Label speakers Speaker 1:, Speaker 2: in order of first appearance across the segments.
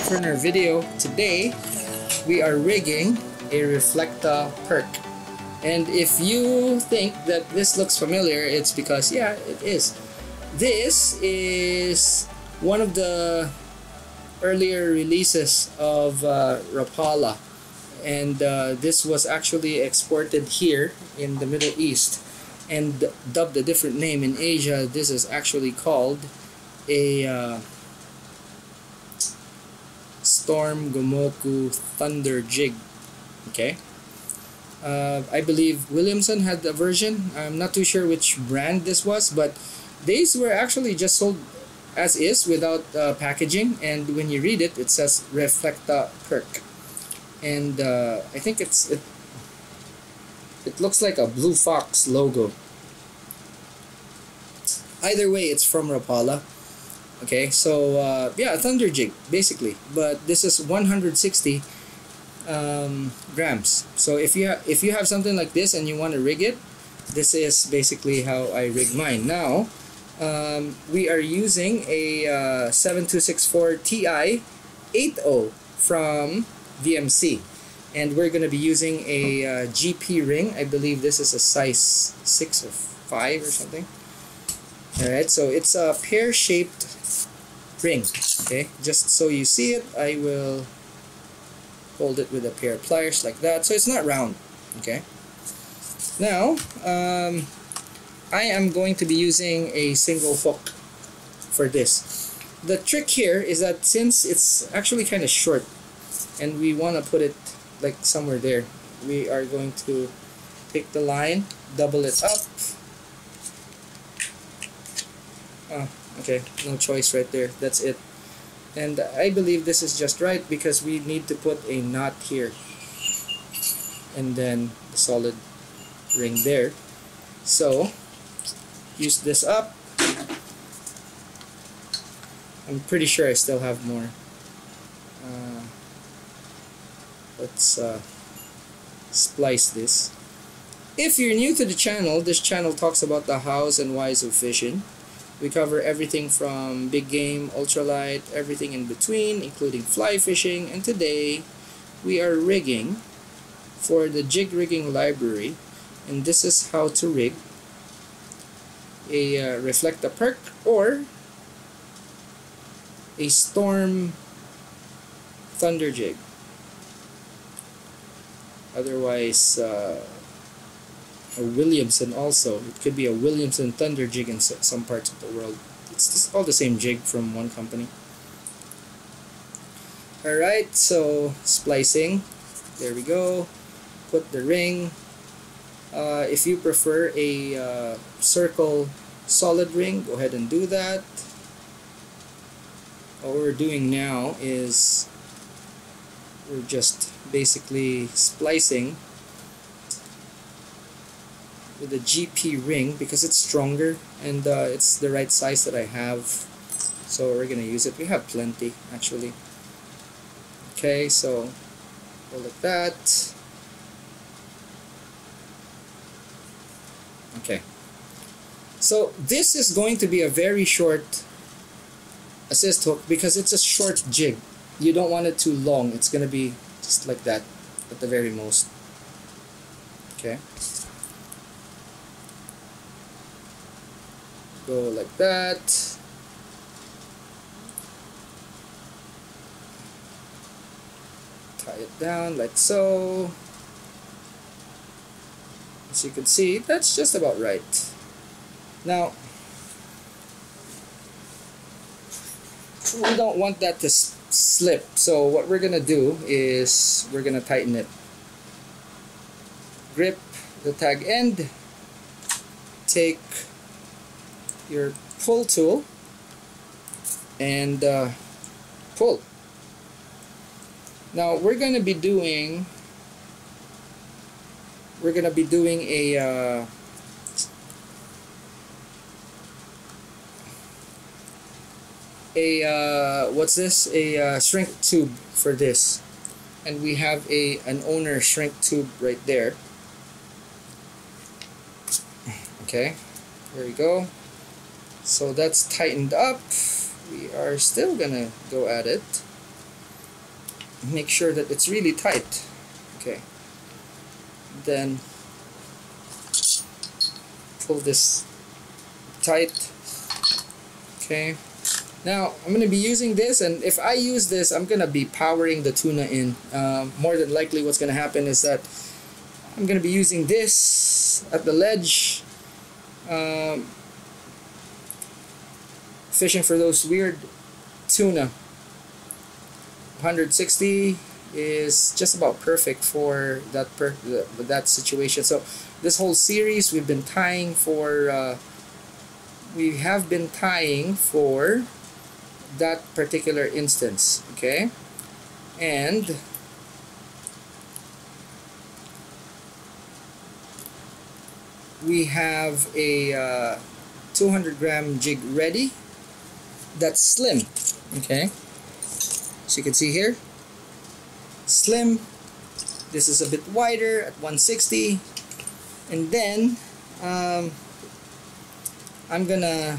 Speaker 1: for our video today. We are rigging a Reflecta perk. And if you think that this looks familiar, it's because, yeah, it is. This is one of the earlier releases of Rapala. And this was actually exported here in the Middle East and dubbed a different name in Asia. This is actually called a Storm Gomoku Thunder Jig. Okay, I believe Williamson had a version. I'm not too sure which brand this was, but these were actually just sold as is without packaging, and when you read it, it says Reflecta perk. And I think it looks like a Blue Fox logo. Either way, it's from Rapala. Okay, so yeah, a thunder jig basically, but this is 160 grams. So if you have something like this and you want to rig it, this is basically how I rig mine. Now we are using a 7264 Ti 8.0 from VMC, and we're going to be using a GP ring. I believe this is a size 6 or 5 or something. Alright, so it's a pear-shaped ring. Okay, just so you see it, I will hold it with a pair of pliers like that, so it's not round. Okay, now I am going to be using a single hook for this. The trick here is that since it's actually kind of short and we want to put it like somewhere there, we are going to take the line, double it up. Okay, no choice right there, that's it. And I believe this is just right because we need to put a knot here and then the solid ring there. So use this up. I'm pretty sure I still have more. Let's splice this. If you're new to the channel, this channel talks about the hows and whys of fishing. We cover everything from big game, ultralight, everything in between, including fly fishing. And today we are rigging for the jig rigging library, and this is how to rig a Reflecta perk or a Storm Thunder Jig. Otherwise, a Williamson also. It could be a Williamson Thunder Jig in some parts of the world. It's just all the same jig from one company. Alright, so splicing. There we go. Put the ring. If you prefer a circle solid ring, go ahead and do that. What we're doing now is we're just basically splicing with a GP ring because it's stronger and it's the right size that I have, so we're gonna use it. We have plenty actually. Okay, so go like that. Okay, so this is going to be a very short assist hook because it's a short jig. You don't want it too long. It's gonna be just like that at the very most. Okay, go like that. Tie it down like so. As you can see, that's just about right. Now, we don't want that to slip, so what we're gonna do is we're gonna tighten it. Grip the tag end, take your pull tool and pull. Now we're gonna be doing what's this? A shrink tube for this, and we have an owner shrink tube right there. Okay, there we go. So that's tightened up. We are still gonna go at it. make sure that it's really tight. Okay, then pull this tight. Okay, now I'm gonna be using this, and if I use this, I'm gonna be powering the tuna in. More than likely what's gonna happen is that I'm gonna be using this at the ledge, fishing for those weird tuna. 160 is just about perfect for that situation. So this whole series we've been tying for we have been tying for that particular instance. Okay, and we have a 200-gram jig ready that's slim. Okay, as you can see here, slim. This is a bit wider at 160, and then I'm gonna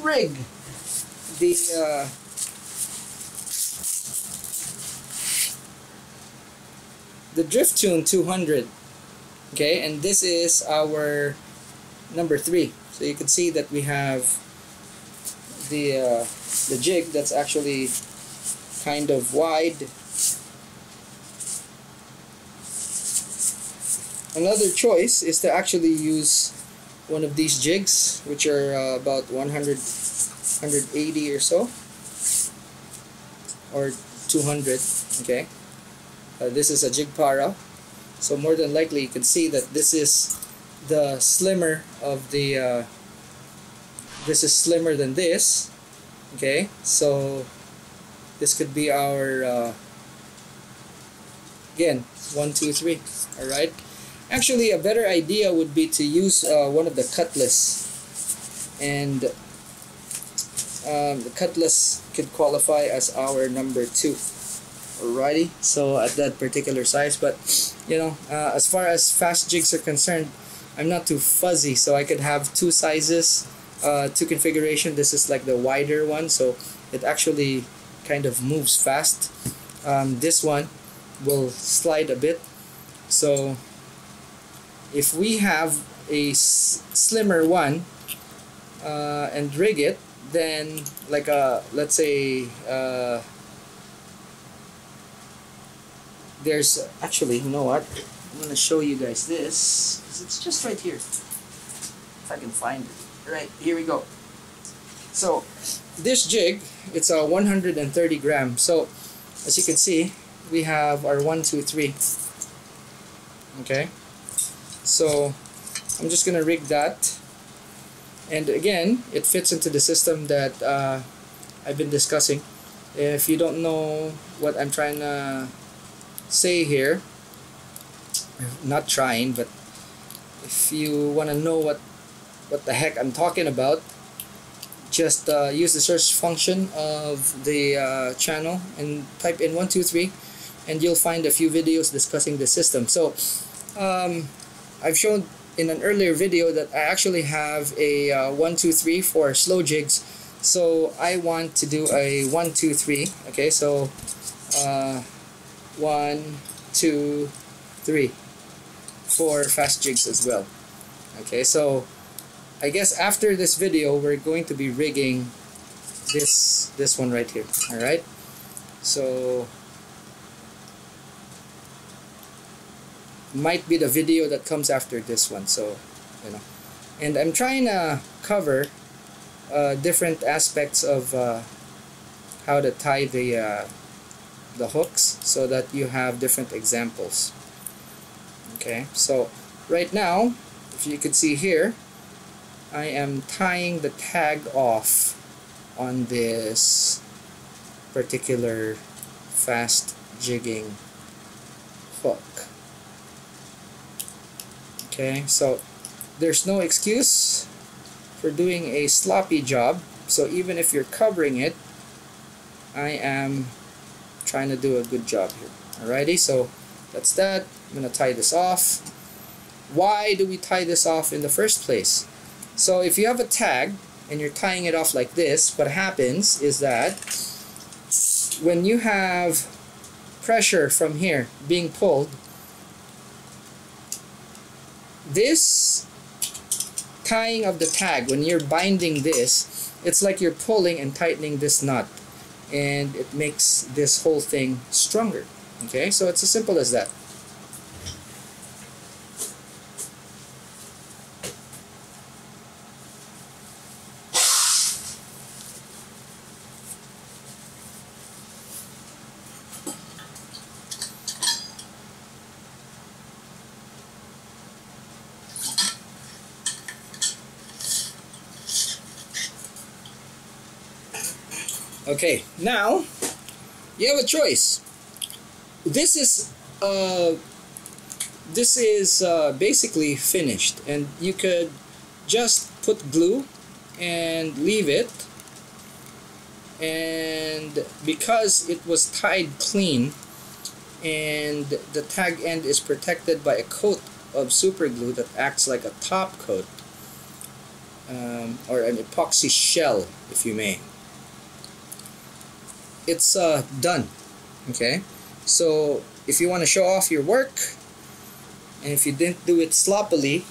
Speaker 1: rig the drift tune 200. Okay, and this is our number 3. So you can see that we have the jig that's actually kind of wide. Another choice is to actually use one of these jigs, which are about 100, 180 or so, or 200. Okay, this is a jig para, so more than likely you can see that this is the slimmer of the this is slimmer than this. Okay, so this could be our again 1, 2, 3. All right, actually a better idea would be to use one of the cutlass, and the cutlass could qualify as our number 2. Alrighty, so at that particular size, but you know, as far as fast jigs are concerned, I'm not too fuzzy, so I could have 2 sizes, 2 configuration. This is like the wider one, so it actually kind of moves fast. This one will slide a bit, so if we have a slimmer one and rig it, then like let's say there's actually, you know what, I'm gonna show you guys this, 'cause it's just right here, if I can find it. Right, here we go. So this jig, it's a 130 gram. So as you can see, we have our 1, 2, 3. Okay, so I'm just gonna rig that, and again, it fits into the system that I've been discussing. If you don't know what I'm trying to say here, not trying, but if you want to know what the heck I'm talking about, just use the search function of the channel and type in 1, 2, 3, and you'll find a few videos discussing the system. So I've shown in an earlier video that I actually have a 1, 2, 3 for slow jigs, so I want to do a 1, 2, 3. Okay, so 1, 2, 3 for fast jigs as well. Okay, so I guess after this video we're going to be rigging this one right here. All right, so might be the video that comes after this one. So you know, and I'm trying to cover different aspects of how to tie the hooks, so that you have different examples. Okay, so right now, if you can see here, I am tying the tag off on this particular fast jigging hook. Okay, so there's no excuse for doing a sloppy job. So even if you're covering it, I am trying to do a good job here. Alrighty, so that's that. I'm gonna tie this off. Why do we tie this off in the first place? So if you have a tag and you're tying it off like this, what happens is that when you have pressure from here being pulled, this tying of the tag, when you're binding this, it's like you're pulling and tightening this knot, and it makes this whole thing stronger. Okay, so it's as simple as that. Okay, now you have a choice. This is basically finished, and you could just put glue and leave it, and because it was tied clean and the tag end is protected by a coat of super glue that acts like a top coat, or an epoxy shell, if you may, it's done. Okay, so if you want to show off your work, and if you didn't do it sloppily,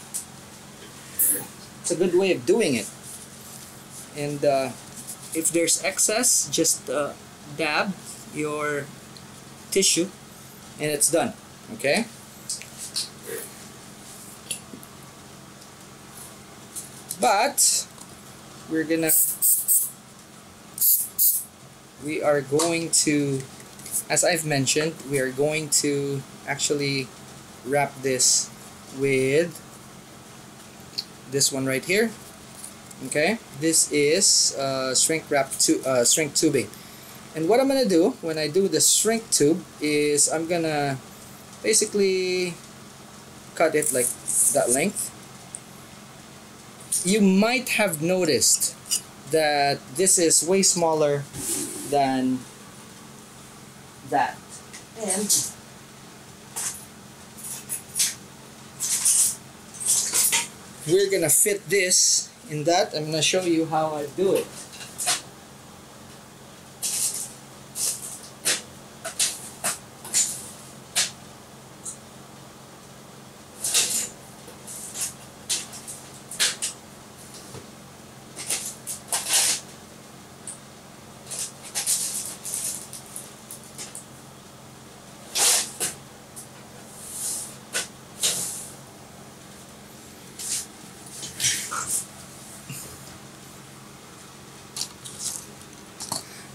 Speaker 1: it's a good way of doing it. And if there's excess, just dab your tissue and it's done. Okay, but we are going to, as I've mentioned, we are going to actually wrap this with this one right here. Okay, this is shrink tubing, and what I'm gonna do when I do the shrink tube is I'm gonna basically cut it like that length. You might have noticed that this is way smaller than that, and we're gonna fit this in that. I'm gonna show you how I do it.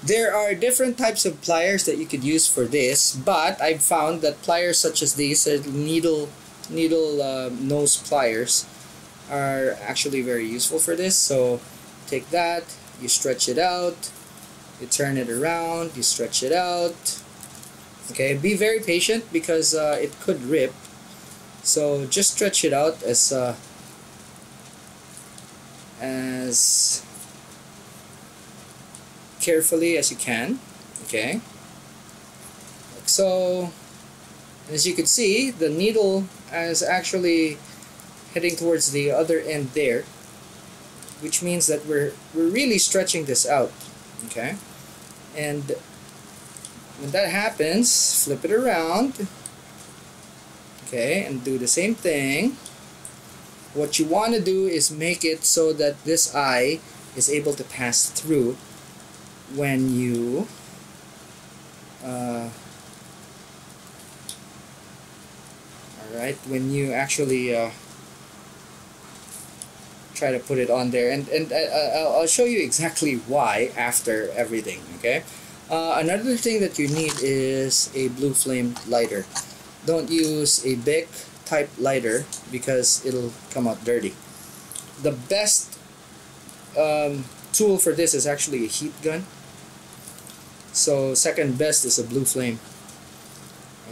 Speaker 1: There are different types of pliers that you could use for this, but I've found that pliers such as these, needle nose pliers, are actually very useful for this. So take that, you stretch it out, you turn it around, you stretch it out. Okay, be very patient because it could rip. So just stretch it out as carefully as you can. Okay, so as you can see, the needle is actually heading towards the other end there, which means that we're really stretching this out. Okay, and when that happens, flip it around. Okay, and do the same thing. What you want to do is make it so that this eye is able to pass through when you when you actually try to put it on there, and I'll show you exactly why after everything. Okay, another thing that you need is a blue flame lighter. Don't use a Bic type lighter because it'll come out dirty. The best tool for this is actually a heat gun. So second best is a blue flame.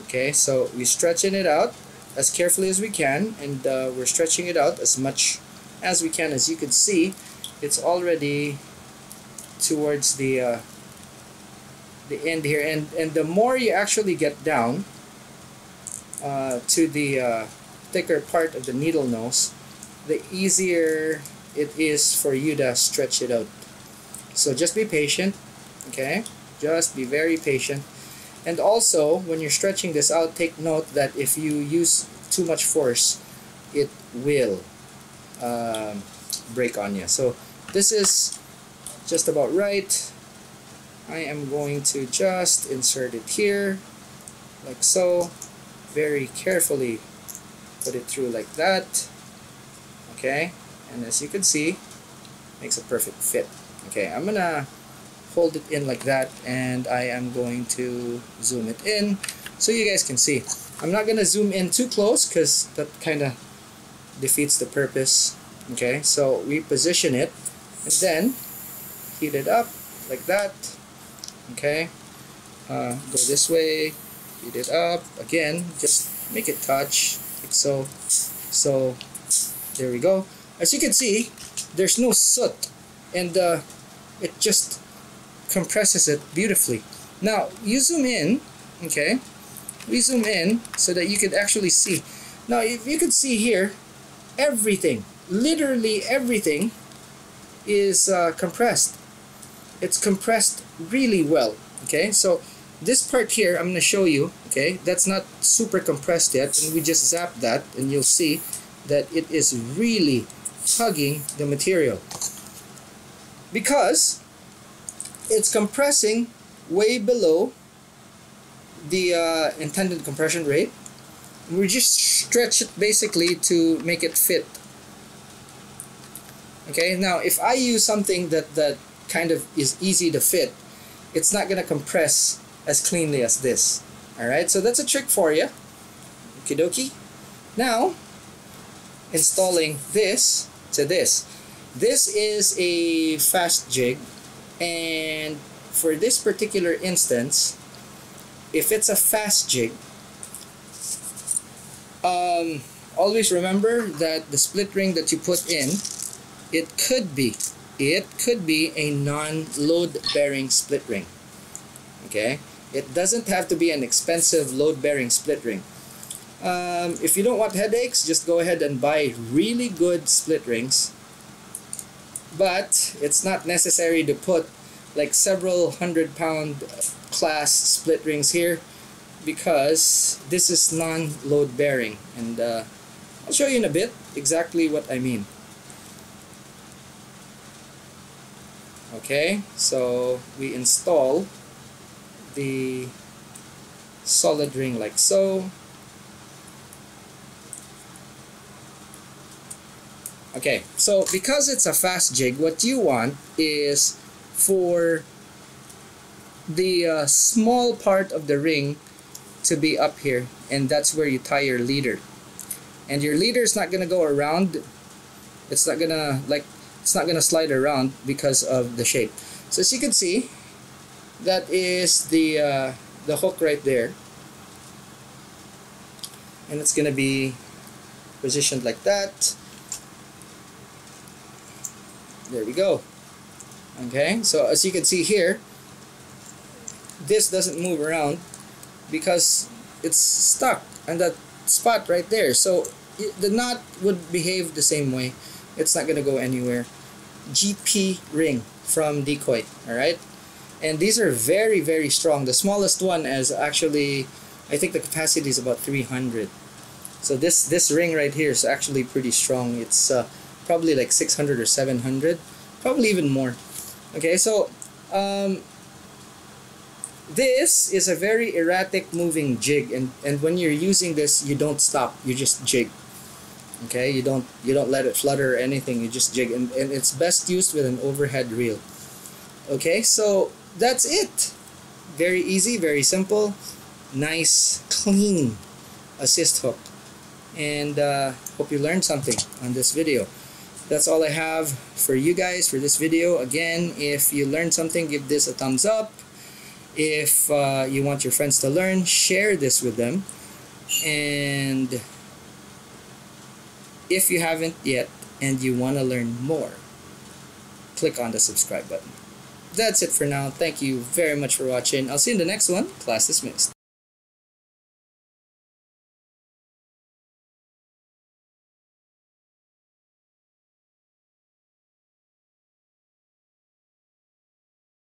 Speaker 1: Okay, so we're stretching it out as carefully as we can, and we're stretching it out as much as we can. As you can see, it's already towards the end here, and the more you actually get down to the thicker part of the needle nose, the easier it is for you to stretch it out. So just be patient. Okay, Just be very patient. And also, when you're stretching this out, take note that if you use too much force, it will break on you. So this is just about right. I am going to just insert it here, like so. Very carefully put it through like that. Okay, and as you can see, makes a perfect fit. Okay, I'm gonna hold it in like that, and I am going to zoom it in so you guys can see. I'm not gonna zoom in too close because that kind of defeats the purpose. Okay, so we position it and then heat it up like that. Okay, go this way, heat it up again, just make it touch like so. So there we go. As you can see, there's no soot, and it just compresses it beautifully. Now you zoom in. Okay, we zoom in so that you could actually see. Now if you could see here, everything, literally everything is compressed. It's compressed really well. Okay, so this part here I'm going to show you. Okay, that's not super compressed yet, and we just zap that and you'll see that it is really hugging the material because it's compressing way below the intended compression rate. We just stretch it basically to make it fit. Okay, now if I use something that kind of is easy to fit, it's not gonna compress as cleanly as this. Alright, so that's a trick for you. Okie dokie. Now, installing this to this. This is a fast jig, and for this particular instance, if it's a fast jig, always remember that the split ring that you put in, it could be a non-load bearing split ring. Okay, it doesn't have to be an expensive load bearing split ring. If you don't want headaches, just go ahead and buy really good split rings, but it's not necessary to put like several 100-pound class split rings here because this is non-load bearing, and I'll show you in a bit exactly what I mean. Okay, so we install the solid ring like so. Okay, so because it's a fast jig, what you want is for the small part of the ring to be up here, and that's where you tie your leader. And your leader is not gonna go around. It's not gonna slide around because of the shape. So as you can see, that is the hook right there, and it's gonna be positioned like that. There we go. Okay, so as you can see here, this doesn't move around because it's stuck on that spot right there. So the knot would behave the same way. It's not gonna go anywhere. GP ring from Decoy. Alright, and these are very, very strong. The smallest one is actually, I think the capacity is about 300. So this ring right here is actually pretty strong. It's probably like 600 or 700, probably even more. Okay, so this is a very erratic moving jig, and when you're using this, you don't stop, you just jig. Okay, you don't let it flutter or anything, you just jig, and it's best used with an overhead reel. Okay, so that's it. Very easy, very simple, nice, clean assist hook. And hope you learned something on this video. That's all I have for you guys for this video. Again, if you learned something, give this a thumbs up. If you want your friends to learn, share this with them. And if you haven't yet and you want to learn more, click on the subscribe button. That's it for now. Thank you very much for watching. I'll see you in the next one. Class dismissed.